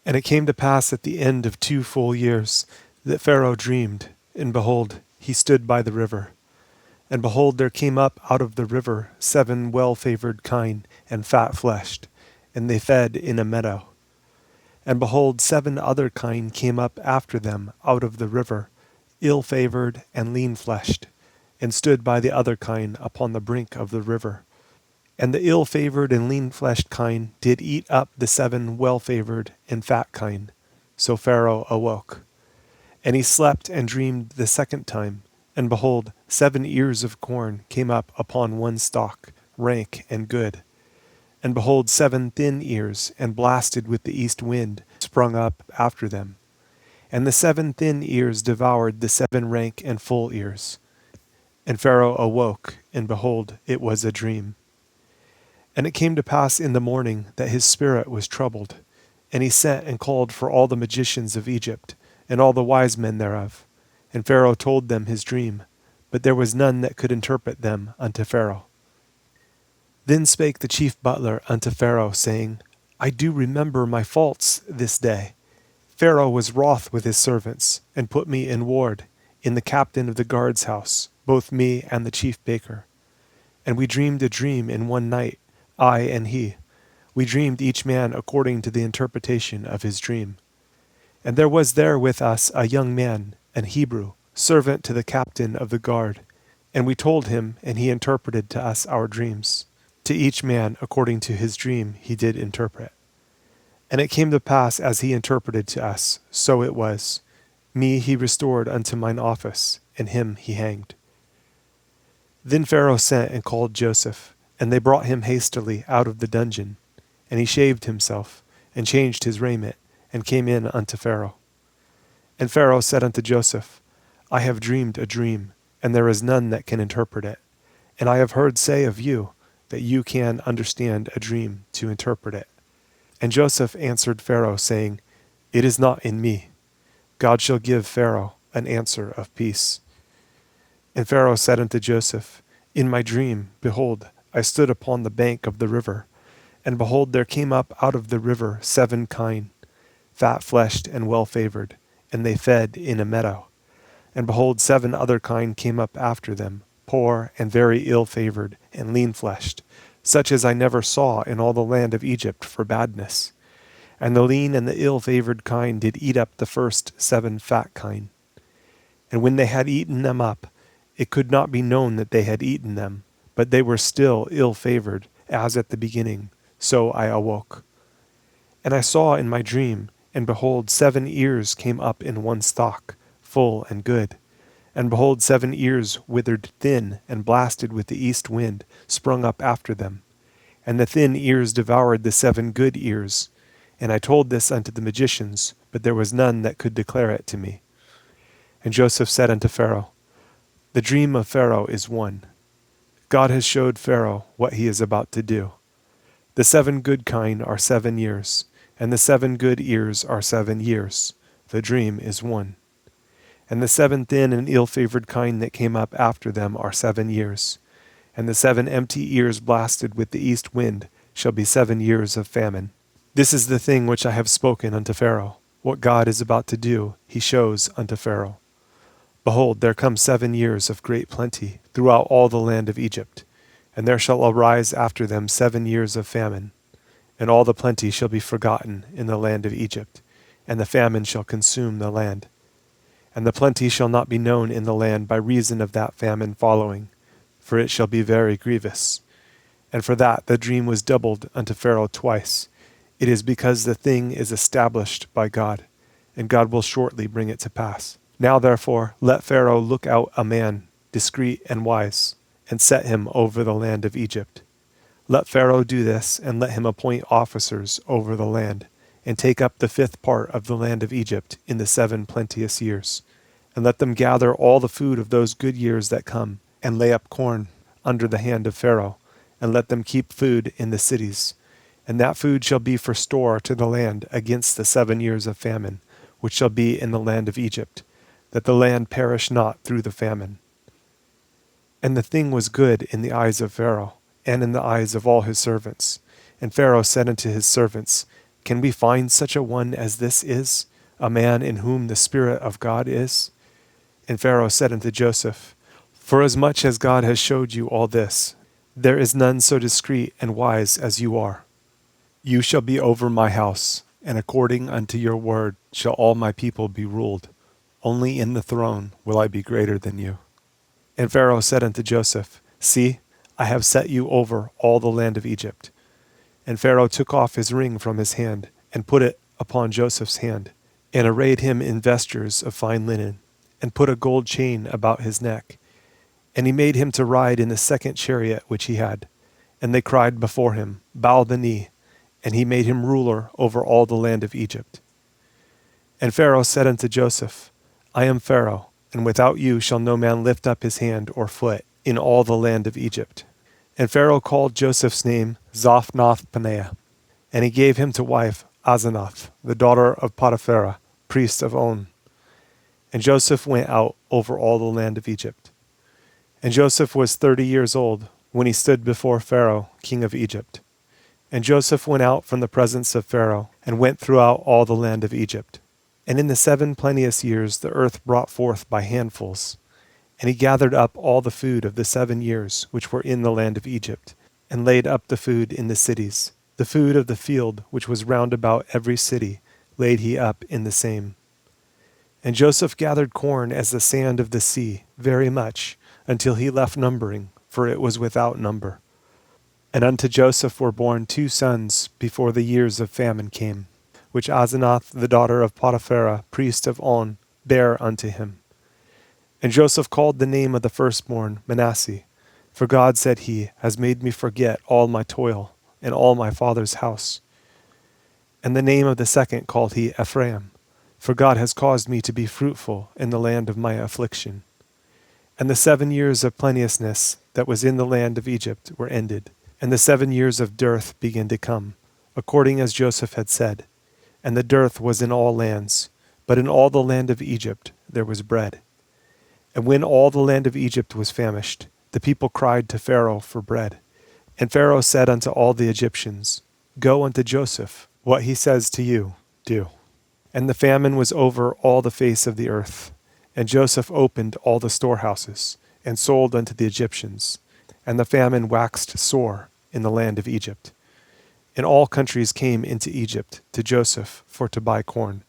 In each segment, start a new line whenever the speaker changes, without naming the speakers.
And it came to pass at the end of 2 full years that Pharaoh dreamed, and behold, he stood by the river. And behold, there came up out of the river 7 well-favored kine and fat-fleshed, and they fed in a meadow. And behold, 7 other kine came up after them out of the river, ill-favored and lean-fleshed, and stood by the other kine upon the brink of the river. And the ill-favored and lean-fleshed kine did eat up the 7 well-favored and fat kine. So Pharaoh awoke. And he slept and dreamed the second time. And behold, 7 ears of corn came up upon one stalk, rank and good. And behold, 7 thin ears, and blasted with the east wind, sprung up after them. And the 7 thin ears devoured the 7 rank and full ears. And Pharaoh awoke, and behold, it was a dream. And it came to pass in the morning that his spirit was troubled. And he sent and called for all the magicians of Egypt, and all the wise men thereof. And Pharaoh told them his dream, but there was none that could interpret them unto Pharaoh. Then spake the chief butler unto Pharaoh, saying, I do remember my faults this day. Pharaoh was wroth with his servants, and put me in ward, in the captain of the guard's house, both me and the chief baker. And we dreamed a dream in one night, I and he. We dreamed each man according to the interpretation of his dream. And there was there with us a young man, an Hebrew, servant to the captain of the guard. And we told him, and he interpreted to us our dreams. To each man according to his dream he did interpret. And it came to pass as he interpreted to us, so it was. Me he restored unto mine office, and him he hanged. Then Pharaoh sent and called Joseph, and they brought him hastily out of the dungeon. And he shaved himself, and changed his raiment, and came in unto Pharaoh. And Pharaoh said unto Joseph, I have dreamed a dream, and there is none that can interpret it. And I have heard say of you, that you can understand a dream to interpret it. And Joseph answered Pharaoh, saying, It is not in me. God shall give Pharaoh an answer of peace. And Pharaoh said unto Joseph, In my dream, behold, I stood upon the bank of the river, and behold, there came up out of the river 7 kine, fat-fleshed and well-favored, and they fed in a meadow. And behold, 7 other kine came up after them, poor and very ill-favored and lean-fleshed, such as I never saw in all the land of Egypt for badness. And the lean and the ill-favored kine did eat up the first 7 fat kine. And when they had eaten them up, it could not be known that they had eaten them, but they were still ill-favored, as at the beginning. So I awoke. And I saw in my dream, and behold, 7 ears came up in one stalk, full and good. And behold, 7 ears withered thin, and blasted with the east wind, sprung up after them. And the thin ears devoured the 7 good ears. And I told this unto the magicians, but there was none that could declare it to me. And Joseph said unto Pharaoh, The dream of Pharaoh is one. God has showed Pharaoh what he is about to do. The 7 good kine are 7 years, and the 7 good ears are 7 years. The dream is one. And the 7 thin and ill-favored kine that came up after them are 7 years. And the 7 empty ears blasted with the east wind shall be 7 years of famine. This is the thing which I have spoken unto Pharaoh. What God is about to do, he shows unto Pharaoh. Behold, there come 7 years of great plenty throughout all the land of Egypt, and there shall arise after them 7 years of famine. And all the plenty shall be forgotten in the land of Egypt, and the famine shall consume the land. And the plenty shall not be known in the land by reason of that famine following, for it shall be very grievous. And for that the dream was doubled unto Pharaoh twice. It is because the thing is established by God, and God will shortly bring it to pass. Now therefore let Pharaoh look out a man discreet and wise, and set him over the land of Egypt. Let Pharaoh do this, and let him appoint officers over the land, and take up the 5th part of the land of Egypt in the 7 plenteous years. And let them gather all the food of those good years that come, and lay up corn under the hand of Pharaoh, and let them keep food in the cities. And that food shall be for store to the land against the 7 years of famine, which shall be in the land of Egypt, that the land perish not through the famine. And the thing was good in the eyes of Pharaoh, and in the eyes of all his servants. And Pharaoh said unto his servants, Can we find such a one as this is, a man in whom the Spirit of God is? And Pharaoh said unto Joseph, Forasmuch as God has showed you all this, there is none so discreet and wise as you are. You shall be over my house, and according unto your word shall all my people be ruled. Only in the throne will I be greater than you. And Pharaoh said unto Joseph, See, I have set you over all the land of Egypt. And Pharaoh took off his ring from his hand, and put it upon Joseph's hand, and arrayed him in vestures of fine linen, and put a gold chain about his neck. And he made him to ride in the second chariot which he had. And they cried before him, Bow the knee. And he made him ruler over all the land of Egypt. And Pharaoh said unto Joseph, I am Pharaoh, and without you shall no man lift up his hand or foot in all the land of Egypt. And Pharaoh called Joseph's name Zophnath-Paneah, and he gave him to wife Asenath, the daughter of Potiphera, priest of On. And Joseph went out over all the land of Egypt. And Joseph was 30 years old when he stood before Pharaoh, king of Egypt. And Joseph went out from the presence of Pharaoh, and went throughout all the land of Egypt. And in the 7 plenteous years the earth brought forth by handfuls. And he gathered up all the food of the 7 years which were in the land of Egypt, and laid up the food in the cities. The food of the field which was round about every city laid he up in the same. And Joseph gathered corn as the sand of the sea, very much, until he left numbering, for it was without number. And unto Joseph were born 2 sons before the years of famine came, which Asenath the daughter of Potiphera, priest of On, bare unto him. And Joseph called the name of the firstborn Manasseh, for God, said he, has made me forget all my toil, and all my father's house. And the name of the second called he Ephraim, for God has caused me to be fruitful in the land of my affliction. And the 7 years of plenteousness that was in the land of Egypt were ended, and the 7 years of dearth began to come, according as Joseph had said. And the dearth was in all lands, but in all the land of Egypt there was bread. And when all the land of Egypt was famished, the people cried to Pharaoh for bread. And Pharaoh said unto all the Egyptians, Go unto Joseph, what he says to you, do. And the famine was over all the face of the earth. And Joseph opened all the storehouses, and sold unto the Egyptians. And the famine waxed sore in the land of Egypt. And all countries came into Egypt to Joseph for to buy corn,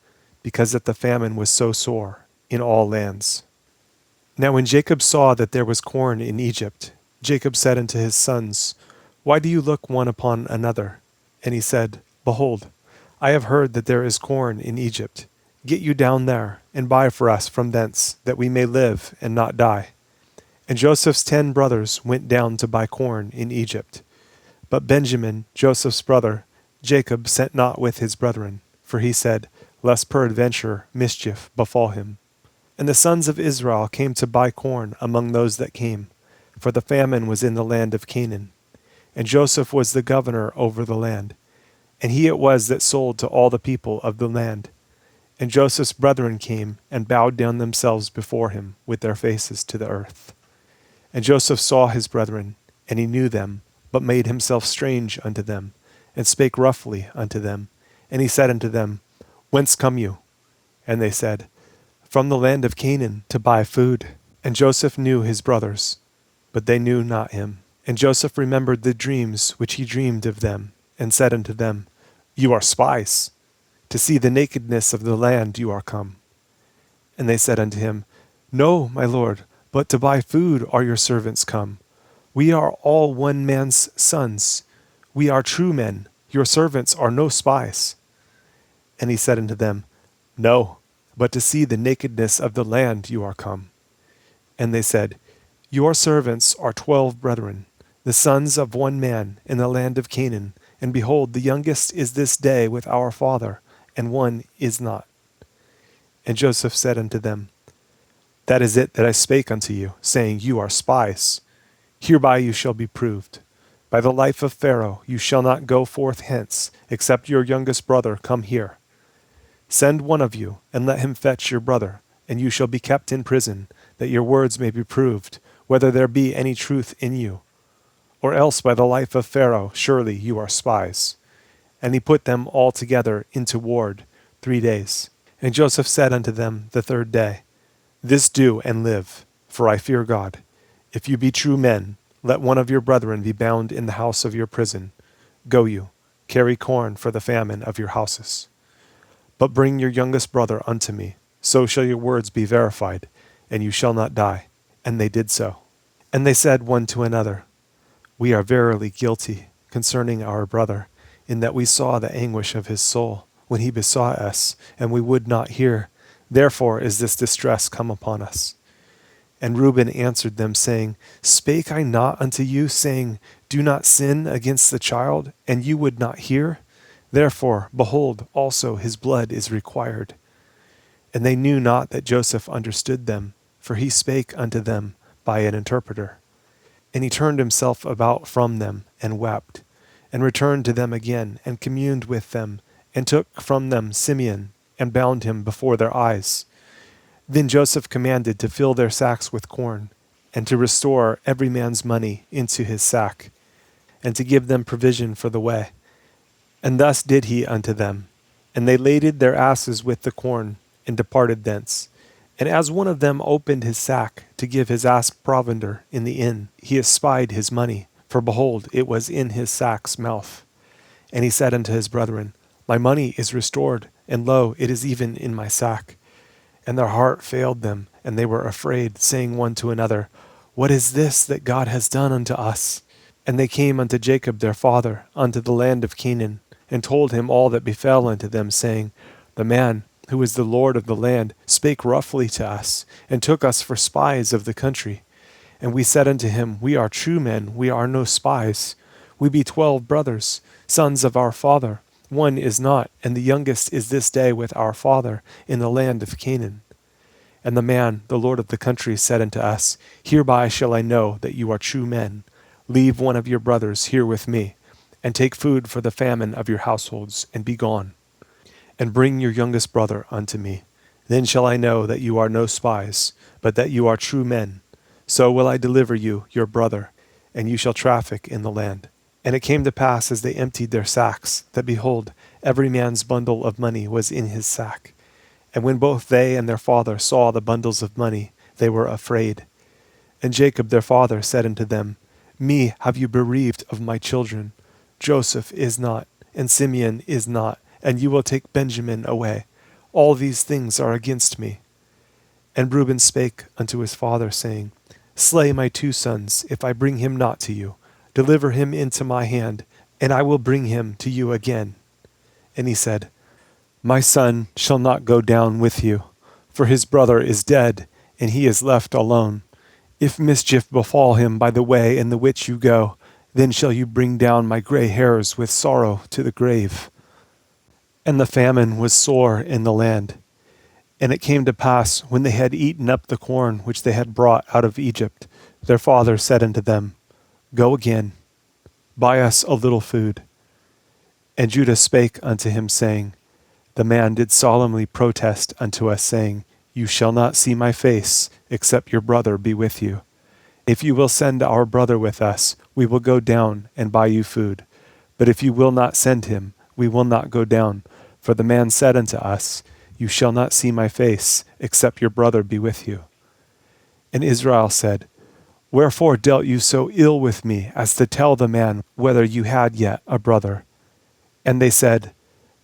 because that the famine was so sore in all lands. Now when Jacob saw that there was corn in Egypt, Jacob said unto his sons, Why do you look one upon another? And he said, Behold, I have heard that there is corn in Egypt. Get you down there, and buy for us from thence, that we may live and not die. And Joseph's 10 brothers went down to buy corn in Egypt. But Benjamin, Joseph's brother, Jacob sent not with his brethren, for he said, Lest peradventure mischief befall him. And the sons of Israel came to buy corn among those that came, for the famine was in the land of Canaan. And Joseph was the governor over the land, and he it was that sold to all the people of the land. And Joseph's brethren came and bowed down themselves before him with their faces to the earth. And Joseph saw his brethren, and he knew them, but made himself strange unto them, and spake roughly unto them. And he said unto them, Whence come you? And they said, From the land of Canaan, to buy food. And Joseph knew his brothers, but they knew not him. And Joseph remembered the dreams which he dreamed of them, and said unto them, You are spies. To see the nakedness of the land you are come. And they said unto him, No, my lord, but to buy food are your servants come. We are all one man's sons. We are true men. Your servants are no spies. And he said unto them, No, but to see the nakedness of the land you are come. And they said, Your servants are 12 brethren, the sons of one man in the land of Canaan. And behold, the youngest is this day with our father, and one is not. And Joseph said unto them, That is it that I spake unto you, saying, You are spies. Hereby you shall be proved. By the life of Pharaoh you shall not go forth hence, except your youngest brother come here. Send one of you, and let him fetch your brother, and you shall be kept in prison, that your words may be proved, whether there be any truth in you. Or else by the life of Pharaoh surely you are spies. And he put them all together into ward 3 days. And Joseph said unto them the third day, This do and live, for I fear God. If you be true men, let one of your brethren be bound in the house of your prison. Go you, carry corn for the famine of your houses. But bring your youngest brother unto me, so shall your words be verified, and you shall not die. And they did so. And they said one to another, We are verily guilty concerning our brother, in that we saw the anguish of his soul when he besought us, and we would not hear. Therefore is this distress come upon us. And Reuben answered them, saying, Spake I not unto you, saying, Do not sin against the child, and you would not hear? Therefore, behold, also his blood is required. And they knew not that Joseph understood them, for he spake unto them by an interpreter. And he turned himself about from them, and wept, and returned to them again, and communed with them, and took from them Simeon, and bound him before their eyes. Then Joseph commanded to fill their sacks with corn, and to restore every man's money into his sack, and to give them provision for the way. And thus did he unto them. And they laded their asses with the corn, and departed thence. And as one of them opened his sack to give his ass provender in the inn, he espied his money, for behold, it was in his sack's mouth. And he said unto his brethren, My money is restored, and lo, it is even in my sack. And their heart failed them, and they were afraid, saying one to another, What is this that God has done unto us? And they came unto Jacob their father, unto the land of Canaan, and told him all that befell unto them, saying, The man, who is the Lord of the land, spake roughly to us, and took us for spies of the country. And we said unto him, We are true men, we are no spies. We be 12 brothers, sons of our father. One is not, and the youngest is this day with our father in the land of Canaan. And the man, the Lord of the country, said unto us, Hereby shall I know that you are true men. Leave one of your brothers here with me, and take food for the famine of your households, and be gone. And bring your youngest brother unto me. Then shall I know that you are no spies, but that you are true men. So will I deliver you, your brother, and you shall traffic in the land. And it came to pass, as they emptied their sacks, that behold, every man's bundle of money was in his sack. And when both they and their father saw the bundles of money, they were afraid. And Jacob their father said unto them, Me have you bereaved of my children. Joseph is not, and Simeon is not, and you will take Benjamin away. All these things are against me. And Reuben spake unto his father, saying, Slay my 2 sons, if I bring him not to you. Deliver him into my hand, and I will bring him to you again. And he said, My son shall not go down with you, for his brother is dead, and he is left alone. If mischief befall him by the way in the which you go, then shall you bring down my gray hairs with sorrow to the grave. And the famine was sore in the land. And it came to pass, when they had eaten up the corn which they had brought out of Egypt, their father said unto them, Go again, buy us a little food. And Judah spake unto him, saying, The man did solemnly protest unto us, saying, You shall not see my face, except your brother be with you. If you will send our brother with us, we will go down and buy you food. But if you will not send him, we will not go down. For the man said unto us, You shall not see my face, except your brother be with you. And Israel said, Wherefore dealt you so ill with me, as to tell the man whether you had yet a brother? And they said,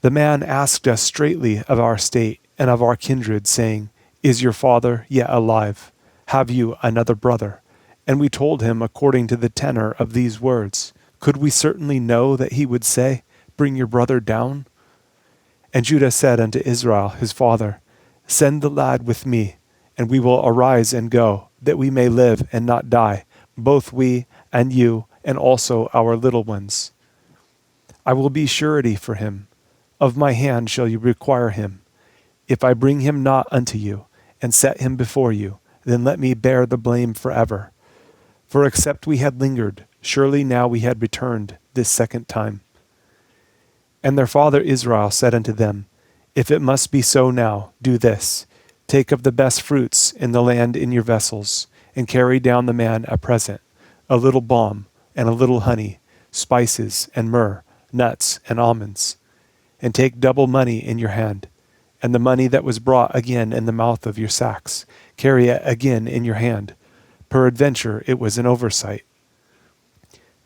The man asked us straitly of our state and of our kindred, saying, Is your father yet alive? Have you another brother? And we told him according to the tenor of these words. Could we certainly know that he would say, Bring your brother down? And Judah said unto Israel his father, Send the lad with me, and we will arise and go, that we may live and not die, both we and you, and also our little ones. I will be surety for him. Of my hand shall you require him. If I bring him not unto you, and set him before you, then let me bear the blame forever. For except we had lingered, surely now we had returned this second time. And their father Israel said unto them, If it must be so now, do this. Take of the best fruits in the land in your vessels, and carry down the man a present, a little balm, and a little honey, spices, and myrrh, nuts, and almonds. And take double money in your hand, and the money that was brought again in the mouth of your sacks, carry it again in your hand. Peradventure it was an oversight.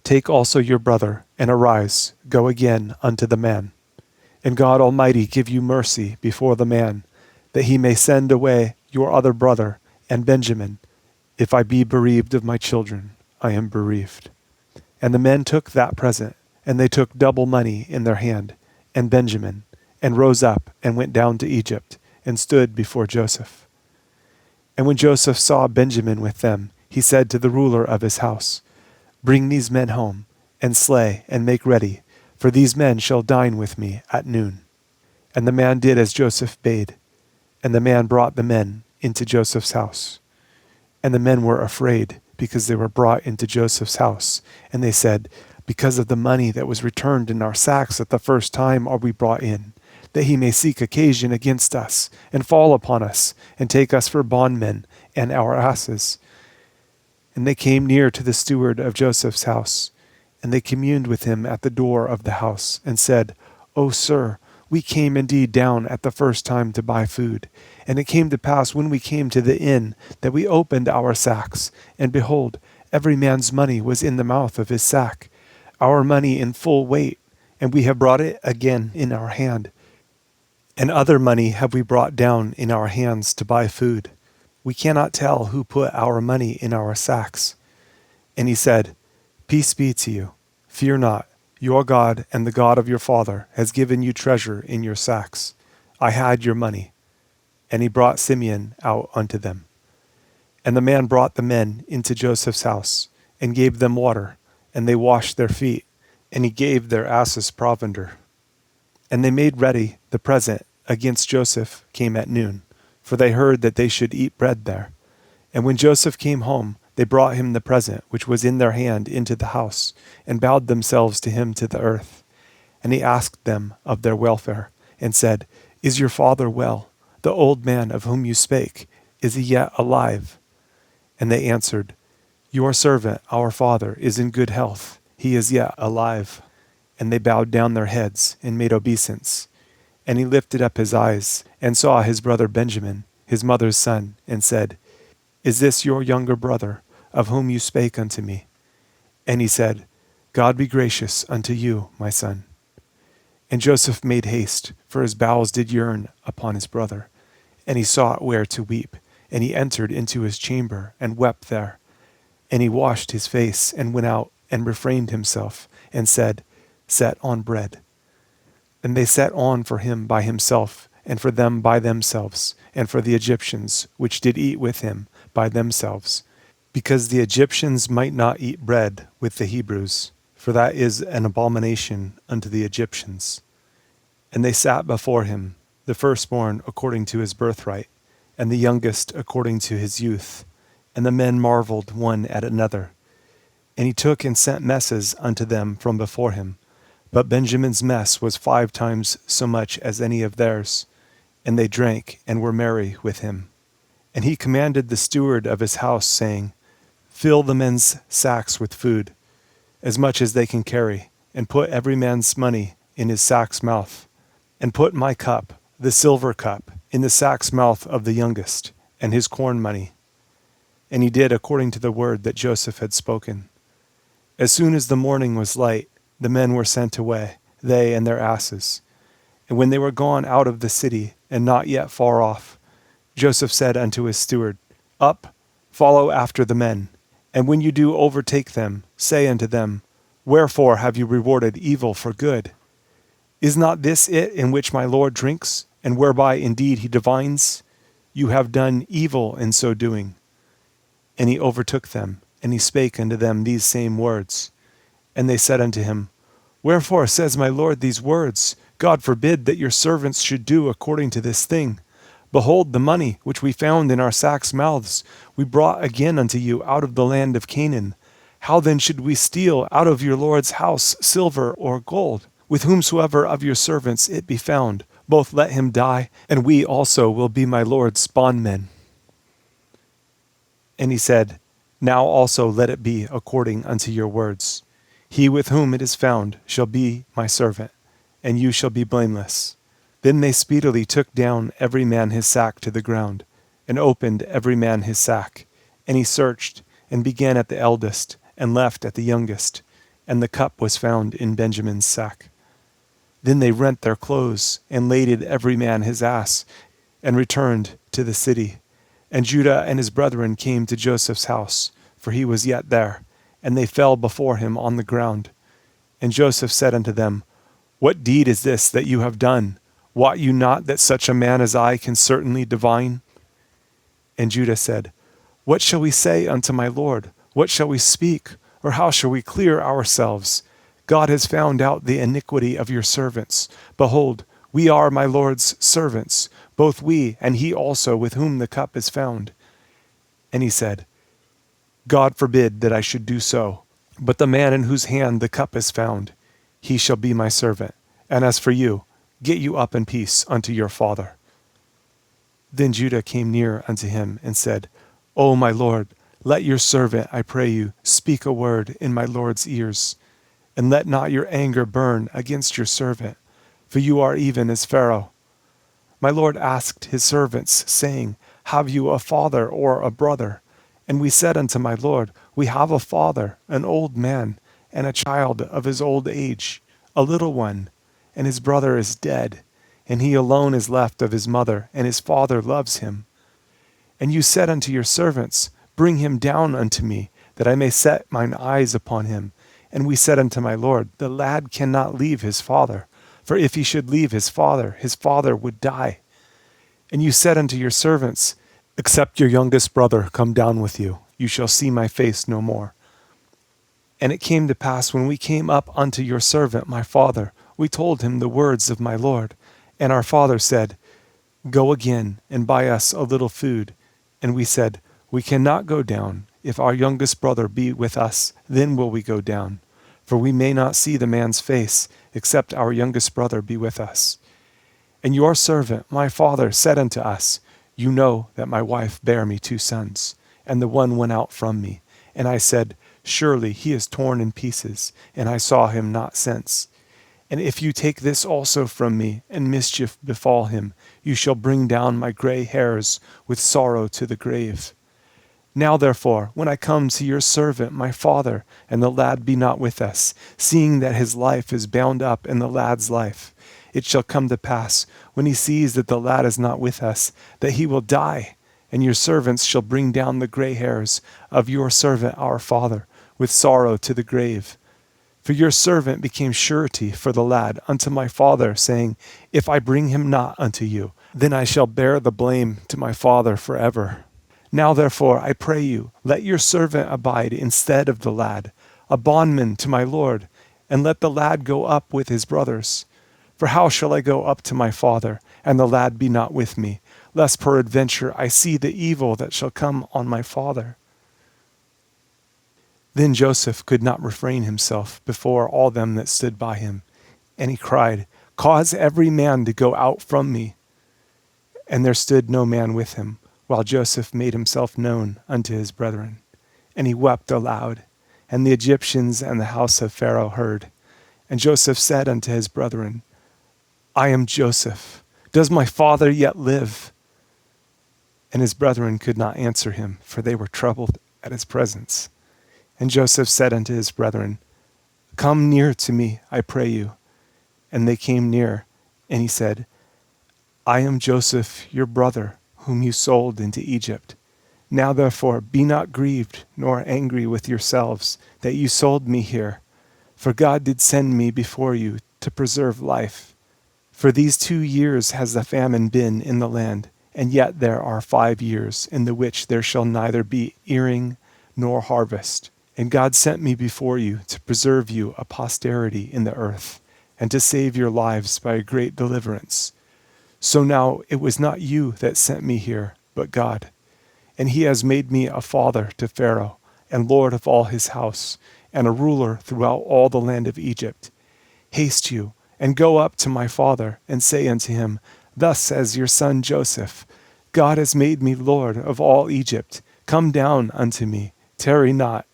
Take also your brother, and arise, go again unto the man. And God Almighty give you mercy before the man, that he may send away your other brother and Benjamin. If I be bereaved of my children, I am bereaved. And the men took that present, and they took double money in their hand, and Benjamin, and rose up, and went down to Egypt, and stood before Joseph. And when Joseph saw Benjamin with them, he said to the ruler of his house, Bring these men home, and slay, and make ready, for these men shall dine with me at noon. And the man did as Joseph bade, and the man brought the men into Joseph's house. And the men were afraid, because they were brought into Joseph's house. And they said, Because of the money that was returned in our sacks at the first time are we brought in, that he may seek occasion against us, and fall upon us, and take us for bondmen and our asses. And they came near to the steward of Joseph's house, and they communed with him at the door of the house, and said, O sir, we came indeed down at the first time to buy food. And it came to pass when we came to the inn that we opened our sacks, and behold, every man's money was in the mouth of his sack, our money in full weight, and we have brought it again in our hand. And other money have we brought down in our hands to buy food. We cannot tell who put our money in our sacks. And he said, Peace be to you. Fear not. Your God and the God of your father has given you treasure in your sacks. I had your money. And he brought Simeon out unto them. And the man brought the men into Joseph's house, and gave them water, and they washed their feet, and he gave their asses provender. And they made ready the present against Joseph came at noon, for they heard that they should eat bread there. And when Joseph came home, they brought him the present which was in their hand into the house, and bowed themselves to him to the earth. And he asked them of their welfare, and said, Is your father well? The old man of whom you spake, is he yet alive? And they answered, Your servant, our father, is in good health. He is yet alive. And they bowed down their heads, and made obeisance. And he lifted up his eyes, and saw his brother Benjamin, his mother's son, and said, Is this your younger brother, of whom you spake unto me? And he said, God be gracious unto you, my son. And Joseph made haste, for his bowels did yearn upon his brother. And he sought where to weep, and he entered into his chamber, and wept there. And he washed his face, and went out, and refrained himself, and said, Set on bread. And they set on for him by himself, and for them by themselves, and for the Egyptians, which did eat with him, by themselves, because the Egyptians might not eat bread with the Hebrews, for that is an abomination unto the Egyptians. And they sat before him, the firstborn according to his birthright, and the youngest according to his youth. And the men marveled one at another. And he took and sent messes unto them from before him. But Benjamin's mess was 5 times so much as any of theirs. And they drank and were merry with him. And he commanded the steward of his house, saying, Fill the men's sacks with food, as much as they can carry, and put every man's money in his sack's mouth. And put my cup, the silver cup, in the sack's mouth of the youngest, and his corn money. And he did according to the word that Joseph had spoken. As soon as the morning was light, the men were sent away, they and their asses. And when they were gone out of the city, and not yet far off, Joseph said unto his steward, Up, follow after the men, and when you do overtake them, say unto them, Wherefore have you rewarded evil for good? Is not this it in which my Lord drinks, and whereby indeed he divines? You have done evil in so doing. And he overtook them, and he spake unto them these same words. And they said unto him, Wherefore says my Lord these words? God forbid that your servants should do according to this thing. Behold, the money which we found in our sacks' mouths we brought again unto you out of the land of Canaan. How then should we steal out of your Lord's house silver or gold? With whomsoever of your servants it be found, both let him die, and we also will be my Lord's bondmen. And he said, Now also let it be according unto your words. He with whom it is found shall be my servant, and you shall be blameless. Then they speedily took down every man his sack to the ground, and opened every man his sack. And he searched, and began at the eldest, and left at the youngest, and the cup was found in Benjamin's sack. Then they rent their clothes, and laded every man his ass, and returned to the city. And Judah and his brethren came to Joseph's house, for he was yet there, and they fell before him on the ground. And Joseph said unto them, What deed is this that you have done? Wot you not that such a man as I can certainly divine? And Judah said, What shall we say unto my lord? What shall we speak? Or how shall we clear ourselves? God has found out the iniquity of your servants. Behold, we are my lord's servants, both we and he also with whom the cup is found. And he said, God forbid that I should do so. But the man in whose hand the cup is found, he shall be my servant. And as for you, get you up in peace unto your father. Then Judah came near unto him and said, O my lord, let your servant, I pray you, speak a word in my lord's ears, and let not your anger burn against your servant, for you are even as Pharaoh. My lord asked his servants, saying, Have you a father or a brother? And we said unto my lord, We have a father, an old man, and a child of his old age, a little one, and his brother is dead, and he alone is left of his mother, and his father loves him. And you said unto your servants, Bring him down unto me, that I may set mine eyes upon him. And we said unto my lord, The lad cannot leave his father, for if he should leave his father would die. And you said unto your servants, Except your youngest brother come down with you, you shall see my face no more. And it came to pass, when we came up unto your servant my father, we told him the words of my lord. And our father said, Go again, and buy us a little food. And we said, We cannot go down. If our youngest brother be with us, then will we go down. For we may not see the man's face, except our youngest brother be with us. And your servant, my father, said unto us, You know that my wife bare me 2 sons, and the one went out from me. And I said, Surely he is torn in pieces, and I saw him not since. And if you take this also from me, and mischief befall him, you shall bring down my gray hairs with sorrow to the grave. Now therefore, when I come to your servant my father, and the lad be not with us, seeing that his life is bound up in the lad's life, it shall come to pass, when he sees that the lad is not with us, that he will die, and your servants shall bring down the gray hairs of your servant our father, with sorrow to the grave. For your servant became surety for the lad unto my father, saying, If I bring him not unto you, then I shall bear the blame to my father forever. Now therefore, I pray you, let your servant abide instead of the lad, a bondman to my lord, and let the lad go up with his brothers. For how shall I go up to my father, and the lad be not with me, lest peradventure I see the evil that shall come on my father? Then Joseph could not refrain himself before all them that stood by him, and he cried, Cause every man to go out from me. And there stood no man with him, while Joseph made himself known unto his brethren. And he wept aloud, and the Egyptians and the house of Pharaoh heard. And Joseph said unto his brethren, I am Joseph. Does my father yet live? And his brethren could not answer him, for they were troubled at his presence. And Joseph said unto his brethren, Come near to me, I pray you. And they came near, and he said, I am Joseph, your brother, whom you sold into Egypt. Now therefore be not grieved, nor angry with yourselves, that you sold me here. For God did send me before you to preserve life. For these 2 years has the famine been in the land, and yet there are 5 years, in the which there shall neither be earing nor harvest. And God sent me before you to preserve you a posterity in the earth, and to save your lives by a great deliverance. So now it was not you that sent me here, but God. And he has made me a father to Pharaoh, and lord of all his house, and a ruler throughout all the land of Egypt. Haste you, and go up to my father, and say unto him, Thus says your son Joseph, God has made me lord of all Egypt. Come down unto me, tarry not,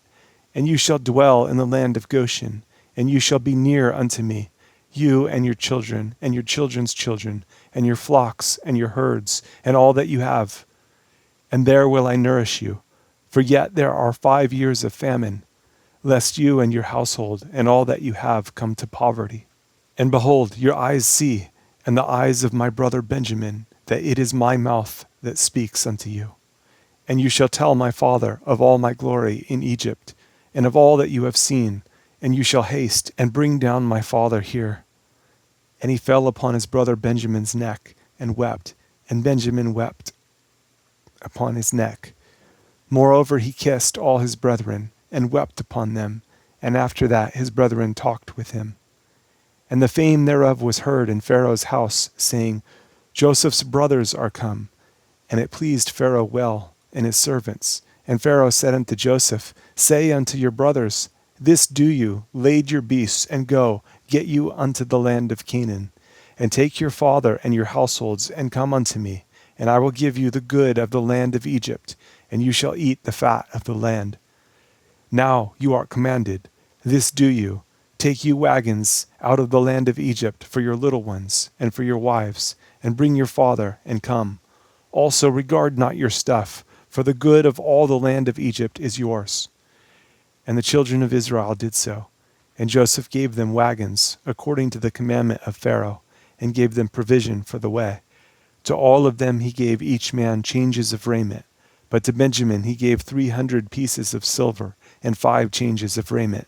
and you shall dwell in the land of Goshen, and you shall be near unto me, you and your children, and your children's children, and your flocks, and your herds, and all that you have. And there will I nourish you, for yet there are 5 years of famine, lest you and your household and all that you have come to poverty. And behold, your eyes see, and the eyes of my brother Benjamin, that it is my mouth that speaks unto you. And you shall tell my father of all my glory in Egypt, and of all that you have seen, and you shall haste and bring down my father here. And he fell upon his brother Benjamin's neck and wept, and Benjamin wept upon his neck. Moreover, he kissed all his brethren, and wept upon them, and after that his brethren talked with him. And the fame thereof was heard in Pharaoh's house, saying, Joseph's brothers are come. And it pleased Pharaoh well, and his servants. And Pharaoh said unto Joseph, Say unto your brothers, This do you, lade your beasts, and go, get you unto the land of Canaan. And take your father and your households, and come unto me, and I will give you the good of the land of Egypt, and you shall eat the fat of the land. Now you are commanded, this do you, take you wagons out of the land of Egypt for your little ones, and for your wives, and bring your father, and come. Also regard not your stuff, for the good of all the land of Egypt is yours. And the children of Israel did so. And Joseph gave them wagons, according to the commandment of Pharaoh, and gave them provision for the way. To all of them he gave each man changes of raiment, but to Benjamin he gave 300 pieces of silver, and 5 changes of raiment.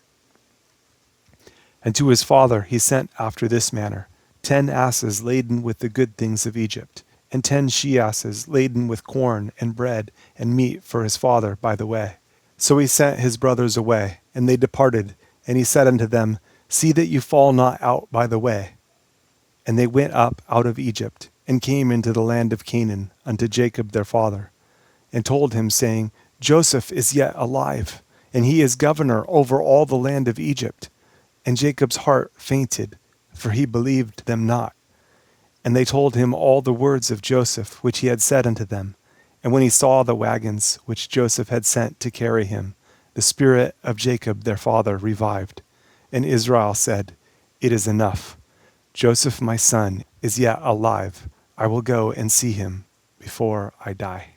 And to his father he sent after this manner, 10 asses laden with the good things of Egypt, and 10 she-asses laden with corn and bread and meat for his father by the way. So he sent his brothers away, and they departed, and he said unto them, See that you fall not out by the way. And they went up out of Egypt, and came into the land of Canaan unto Jacob their father, and told him, saying, Joseph is yet alive, and he is governor over all the land of Egypt. And Jacob's heart fainted, for he believed them not. And they told him all the words of Joseph, which he had said unto them. And when he saw the wagons which Joseph had sent to carry him, the spirit of Jacob their father revived. And Israel said, It is enough. Joseph my son is yet alive. I will go and see him before I die.